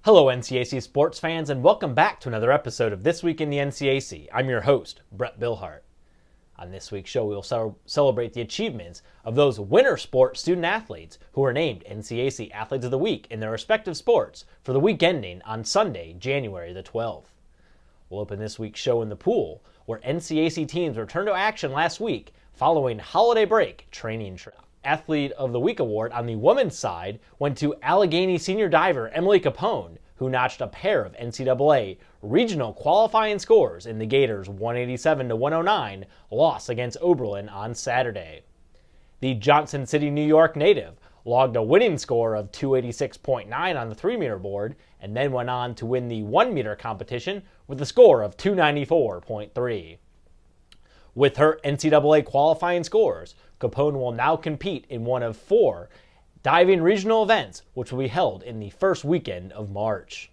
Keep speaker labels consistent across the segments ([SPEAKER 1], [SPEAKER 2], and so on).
[SPEAKER 1] Hello NCAC sports fans, and welcome back to another episode of This Week in the NCAC. I'm your host, Brett Billhart. On this week's show, we will celebrate the achievements of those winter sport student athletes who were named NCAC Athletes of the Week in their respective sports for the week ending on Sunday, January the 12th. We'll open this week's show in the pool, where NCAC teams returned to action last week following holiday break training. Athlete of the Week award on the women's side went to Allegheny senior diver Emily Capone, who notched a pair of NCAA regional qualifying scores in the Gators' 187-109 loss against Oberlin on Saturday. The Johnson City, New York native logged a winning score of 286.9 on the 3-meter board and then went on to win the 1-meter competition with a score of 294.3. With her NCAA qualifying scores, Capone will now compete in one of 4 diving regional events, which will be held in the first weekend of March.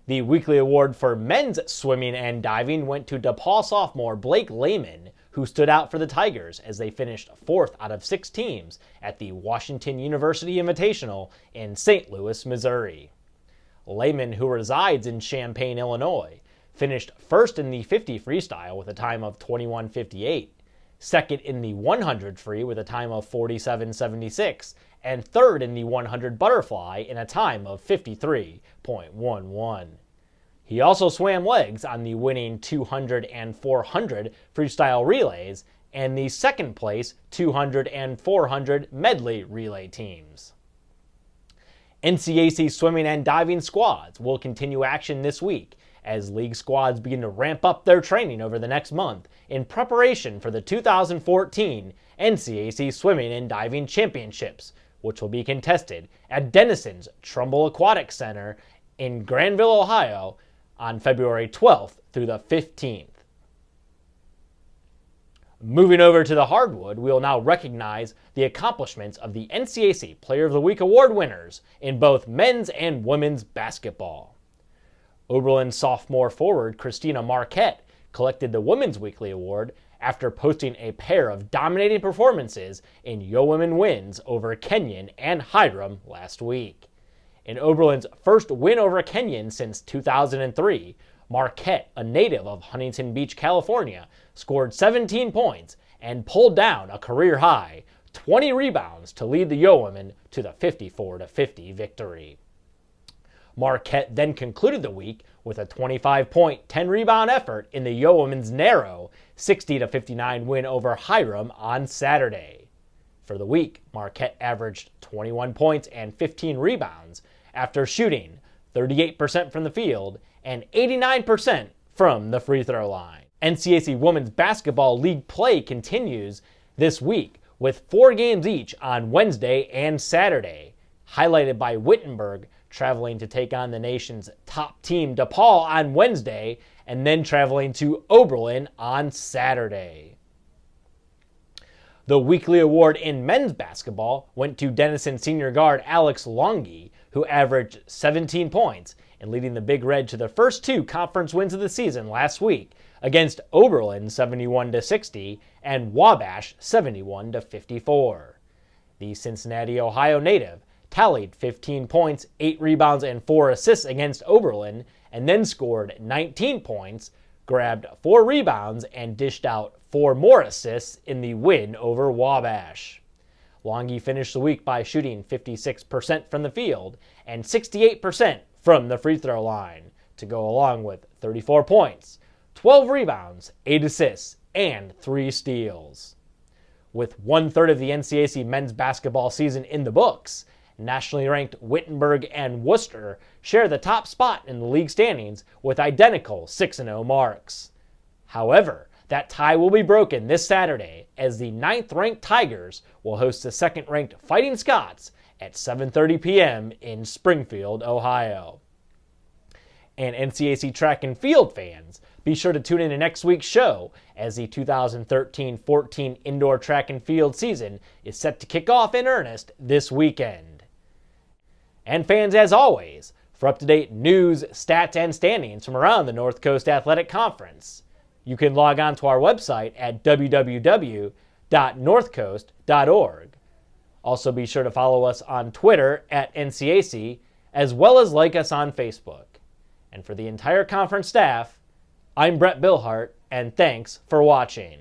[SPEAKER 1] The weekly award for men's swimming and diving went to DePaul sophomore Blake Lehman, who stood out for the Tigers as they finished 4th out of 6 teams at the Washington University Invitational in St. Louis, Missouri. Lehman, who resides in Champaign, Illinois, finished 1st in the 50 freestyle with a time of 21:58, 2nd in the 100 free with a time of 47:76, and 3rd in the 100 butterfly in a time of 53.11. He also swam legs on the winning 200 and 400 freestyle relays and the second place 200 and 400 medley relay teams. NCAC swimming and diving squads will continue action this week as league squads begin to ramp up their training over the next month in preparation for the 2014 NCAC Swimming and Diving Championships, which will be contested at Denison's Trumbull Aquatic Center in Granville, Ohio on February 12th through the 15th. Moving over to the hardwood, we will now recognize the accomplishments of the NCAC Player of the Week award winners in both men's and women's basketball. Oberlin sophomore forward Christina Marquette collected the Women's Weekly Award after posting a pair of dominating performances in Yo Women wins over Kenyon and Hiram last week. In Oberlin's first win over Kenyon since 2003, Marquette, a native of Huntington Beach, California, scored 17 points and pulled down a career-high 20 rebounds to lead the Yo Women to the 54-50 victory. Marquette then concluded the week with a 25-point, 10-rebound effort in the Yo Women's narrow 60-59 win over Hiram on Saturday. For the week, Marquette averaged 21 points and 15 rebounds after shooting 38% from the field and 89% from the free throw line. NCAC Women's Basketball League play continues this week with 4 games each on Wednesday and Saturday, highlighted by Wittenberg traveling to take on the nation's top team DePaul on Wednesday, and then traveling to Oberlin on Saturday. The weekly award in men's basketball went to Denison senior guard Alex Longy, who averaged 17 points and leading the Big Red to their first 2 conference wins of the season last week against Oberlin 71-60 and Wabash 71-54. The Cincinnati, Ohio native tallied 15 points, 8 rebounds, and 4 assists against Oberlin, and then scored 19 points, grabbed 4 rebounds, and dished out 4 more assists in the win over Wabash. Longy finished the week by shooting 56% from the field and 68% from the free throw line, to go along with 34 points, 12 rebounds, 8 assists, and 3 steals. With 1/3 of the NCAC men's basketball season in the books, nationally ranked Wittenberg and Worcester share the top spot in the league standings with identical 6-0 marks. However, that tie will be broken this Saturday as the 9th-ranked Tigers will host the 2nd-ranked Fighting Scots at 7:30 p.m. in Springfield, Ohio. And NCAC track and field fans, be sure to tune in to next week's show as the 2013-14 indoor track and field season is set to kick off in earnest this weekend. And fans, as always, for up-to-date news, stats, and standings from around the North Coast Athletic Conference, you can log on to our website at www.northcoast.org. Also be sure to follow us on Twitter at NCAC, as well as like us on Facebook. And for the entire conference staff, I'm Brett Billhart, and thanks for watching.